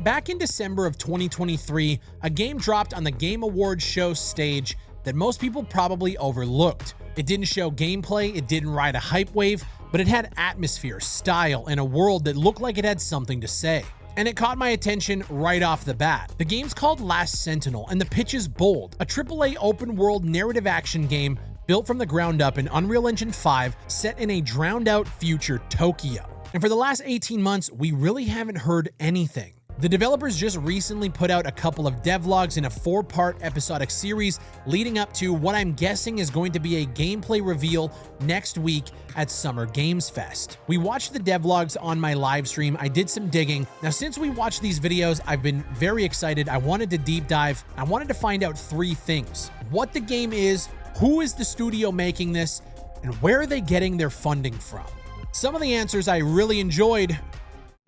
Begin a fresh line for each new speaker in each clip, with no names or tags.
back in December of 2023, a game dropped on the Game Awards show stage that most people probably overlooked. It didn't show gameplay, it didn't ride a hype wave, but it had atmosphere, style, and a world that looked like it had something to say. And it caught my attention right off the bat. The game's called Last Sentinel, and the pitch is bold. A AAA open-world narrative action game built from the ground up in Unreal Engine 5, set in a drowned-out future Tokyo. And for the last 18 months, we really haven't heard anything. The developers just recently put out a couple of devlogs in a 4-part episodic series leading up to what I'm guessing is going to be a gameplay reveal next week at Summer Games Fest. We watched the devlogs on my live stream. I did some digging. Now, since we watched these videos, I've been very excited. I wanted to deep dive. I wanted to find out 3 things: what the game is, who is the studio making this, and where are they getting their funding from? Some of the answers I really enjoyed,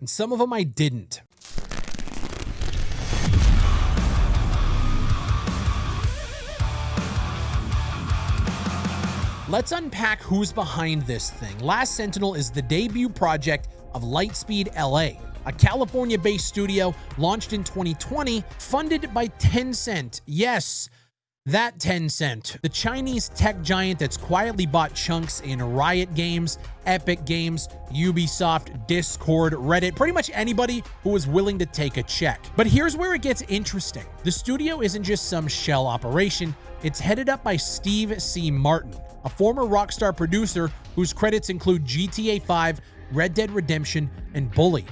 and some of them I didn't. Let's unpack who's behind this thing. Last Sentinel is the debut project of Lightspeed LA, a California-based studio launched in 2020, funded by Tencent. Yes, that Tencent, the Chinese tech giant that's quietly bought chunks in Riot Games, Epic Games, Ubisoft, Discord, Reddit, pretty much anybody who is willing to take a check. But here's where it gets interesting. The studio isn't just some shell operation. It's headed up by Steve C. Martin, a former Rockstar producer whose credits include GTA 5, Red Dead Redemption, and Bully.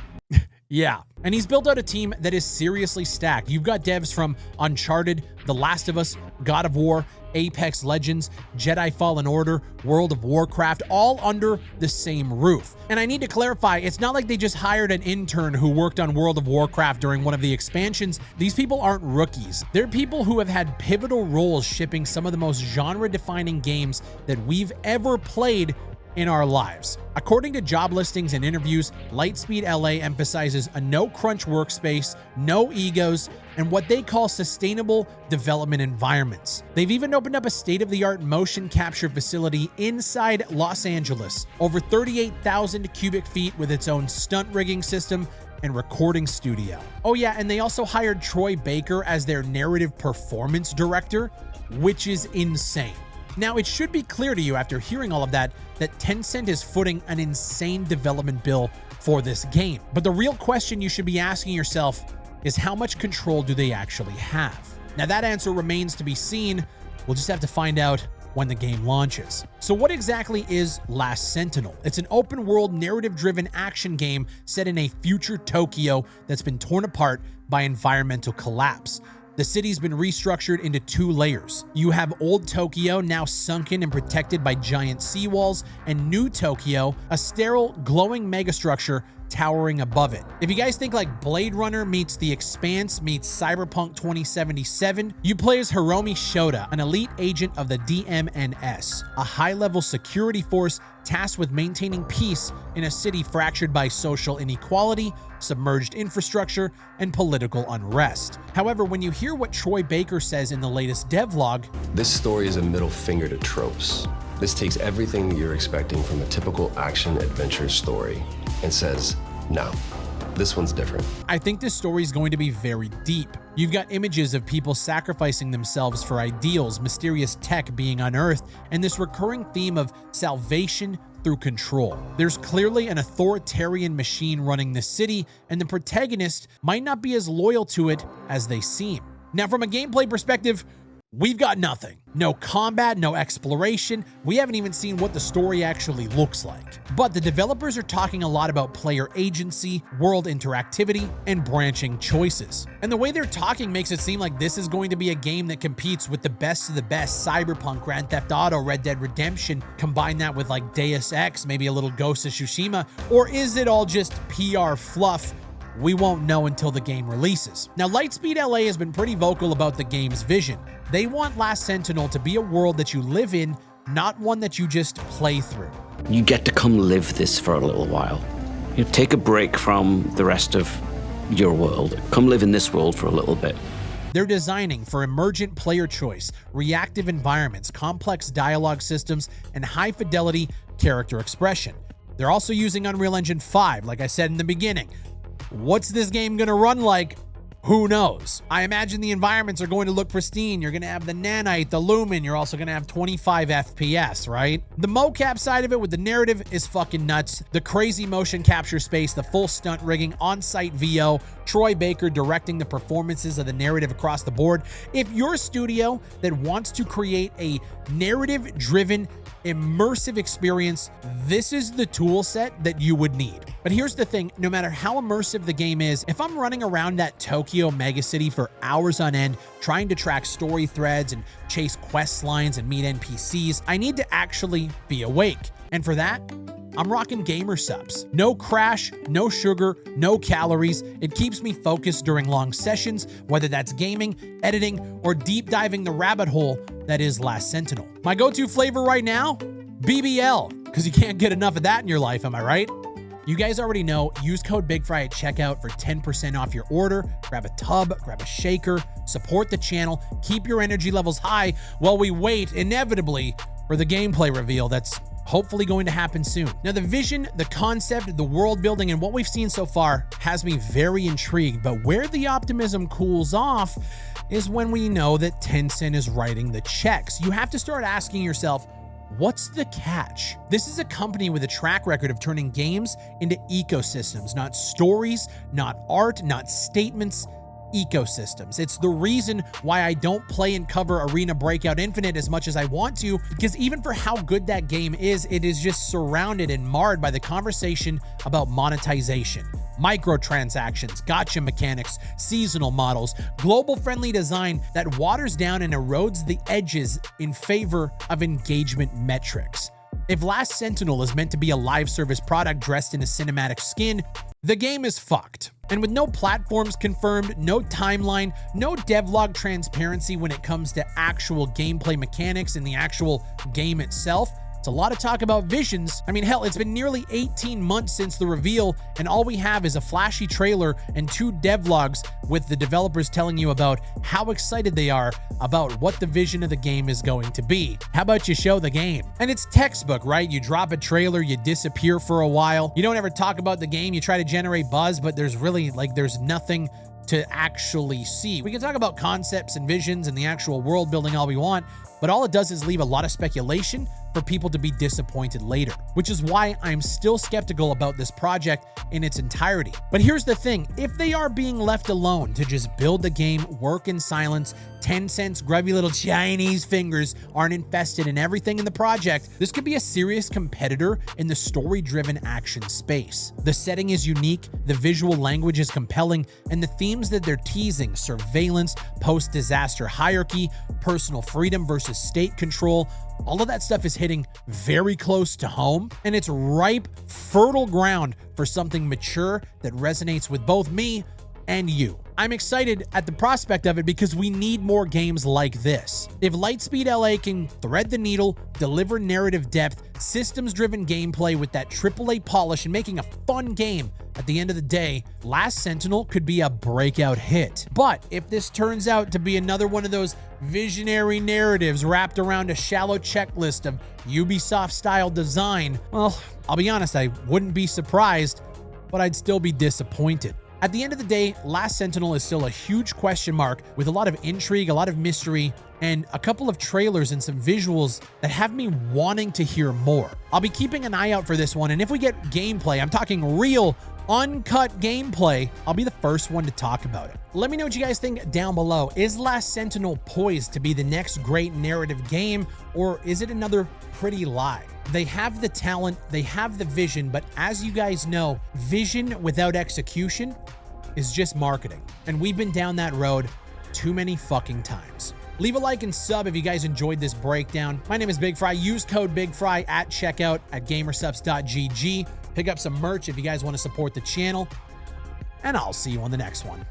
Yeah, and he's built out a team that is seriously stacked. You've got devs from Uncharted, The Last of Us, God of War, Apex Legends, Jedi Fallen Order, World of Warcraft, all under the same roof. And I need to clarify, it's not like they just hired an intern who worked on World of Warcraft during one of the expansions. These people aren't rookies. They're people who have had pivotal roles shipping some of the most genre-defining games that we've ever played in our lives. According to job listings and interviews, Lightspeed LA emphasizes a no-crunch workspace, no egos, and what they call sustainable development environments. They've even opened up a state-of-the-art motion capture facility inside Los Angeles, over 38,000 cubic feet, with its own stunt rigging system and recording studio. Oh yeah, and they also hired Troy Baker as their narrative performance director, which is insane. Now, it should be clear to you after hearing all of that Tencent is footing an insane development bill for this game. But the real question you should be asking yourself is, how much control do they actually have? Now, that answer remains to be seen. We'll just have to find out when the game launches. So what exactly is Last Sentinel? It's an open-world, narrative-driven action game set in a future Tokyo that's been torn apart by environmental collapse. The city's been restructured into 2 layers. You have old Tokyo, now sunken and protected by giant seawalls, and new Tokyo, a sterile, glowing megastructure towering above it. If you guys think like Blade Runner meets The Expanse meets Cyberpunk 2077, you play as Hiromi Shota, an elite agent of the DMNS, a high-level security force tasked with maintaining peace in a city fractured by social inequality, submerged infrastructure, and political unrest. However, when you hear what Troy Baker says in the latest devlog,
this story is a middle finger to tropes. This takes everything you're expecting from a typical action-adventure story and says, no, this one's different.
I think this story is going to be very deep. You've got images of people sacrificing themselves for ideals, mysterious tech being unearthed, and this recurring theme of salvation through control. There's clearly an authoritarian machine running the city, and the protagonist might not be as loyal to it as they seem. Now, from a gameplay perspective, we've got nothing. No combat, no exploration. We haven't even seen what the story actually looks like. But the developers are talking a lot about player agency, world interactivity, and branching choices. And the way they're talking makes it seem like this is going to be a game that competes with the best of the best: Cyberpunk, Grand Theft Auto, Red Dead Redemption. Combine that with like Deus Ex, maybe a little Ghost of Tsushima. Or is it all just PR fluff? We won't know until the game releases. Now, Lightspeed LA has been pretty vocal about the game's vision. They want Last Sentinel to be a world that you live in, not one that you just play through.
You get to come live this for a little while. You take a break from the rest of your world. Come live in this world for a little bit.
They're designing for emergent player choice, reactive environments, complex dialogue systems, and high-fidelity character expression. They're also using Unreal Engine 5, like I said in the beginning. What's this game gonna run like? Who knows? I imagine the environments are going to look pristine. You're going to have the nanite, the lumen. You're also going to have 25 FPS, right? The mocap side of it with the narrative is fucking nuts. The crazy motion capture space, the full stunt rigging, on-site VO, Troy Baker directing the performances of the narrative across the board. If you're a studio that wants to create a narrative-driven, immersive experience, this is the tool set that you would need. But here's the thing, no matter how immersive the game is, if I'm running around that Tokyo megacity for hours on end, trying to track story threads and chase quest lines and meet NPCs, I need to actually be awake. And for that, I'm rocking gamer subs. No crash, no sugar, no calories. It keeps me focused during long sessions, whether that's gaming, editing, or deep diving the rabbit hole that is Last Sentinel. My go-to flavor right now? BBL, because you can't get enough of that in your life, am I right? You guys already know, use code BigFry at checkout for 10% off your order. Grab a tub, grab a shaker, support the channel, keep your energy levels high while we wait, inevitably, for the gameplay reveal that's hopefully going to happen soon. Now, the vision, the concept, the world building, and what we've seen so far has me very intrigued, but where the optimism cools off is when we know that Tencent is writing the checks. You have to start asking yourself, what's the catch? This is a company with a track record of turning games into ecosystems, not stories, not art, not statements, ecosystems. It's the reason why I don't play and cover Arena Breakout Infinite as much as I want to, because even for how good that game is, it is just surrounded and marred by the conversation about monetization, microtransactions, gacha mechanics, seasonal models, global-friendly design that waters down and erodes the edges in favor of engagement metrics. If Last Sentinel is meant to be a live service product dressed in a cinematic skin, the game is fucked. And with no platforms confirmed, no timeline, no devlog transparency when it comes to actual gameplay mechanics in the actual game itself, it's a lot of talk about visions. I mean, hell, it's been nearly 18 months since the reveal, and all we have is a flashy trailer and 2 devlogs with the developers telling you about how excited they are about what the vision of the game is going to be. How about you show the game? And it's textbook, right? You drop a trailer, you disappear for a while. You don't ever talk about the game. You try to generate buzz, but there's really, there's nothing to actually see. We can talk about concepts and visions and the actual world building all we want, but all it does is leave a lot of speculation for people to be disappointed later, which is why I'm still skeptical about this project in its entirety. But here's the thing, if they are being left alone to just build the game, work in silence, Tencent's grubby little Chinese fingers aren't infested in everything in the project, this could be a serious competitor in the story-driven action space. The setting is unique, the visual language is compelling, and the themes that they're teasing, surveillance, post-disaster hierarchy, personal freedom versus state control, all of that stuff is hitting very close to home, and it's ripe, fertile ground for something mature that resonates with both me and you. I'm excited at the prospect of it because we need more games like this. If Lightspeed LA can thread the needle, deliver narrative depth, systems-driven gameplay with that AAA polish and making a fun game at the end of the day, Last Sentinel could be a breakout hit. But if this turns out to be another one of those visionary narratives wrapped around a shallow checklist of Ubisoft-style design, well, I'll be honest, I wouldn't be surprised, but I'd still be disappointed. At the end of the day, Last Sentinel is still a huge question mark with a lot of intrigue, a lot of mystery, and a couple of trailers and some visuals that have me wanting to hear more. I'll be keeping an eye out for this one, and if we get gameplay, I'm talking real, uncut gameplay, I'll be the first one to talk about it. Let me know what you guys think down below. Is Last Sentinel poised to be the next great narrative game, or is it another pretty lie? They have the talent, they have the vision, but as you guys know, vision without execution is just marketing. And we've been down that road too many fucking times. Leave a like and sub if you guys enjoyed this breakdown. My name is BigFry. Use code BigFry at checkout at gamersubs.gg. Pick up some merch if you guys want to support the channel. And I'll see you on the next one.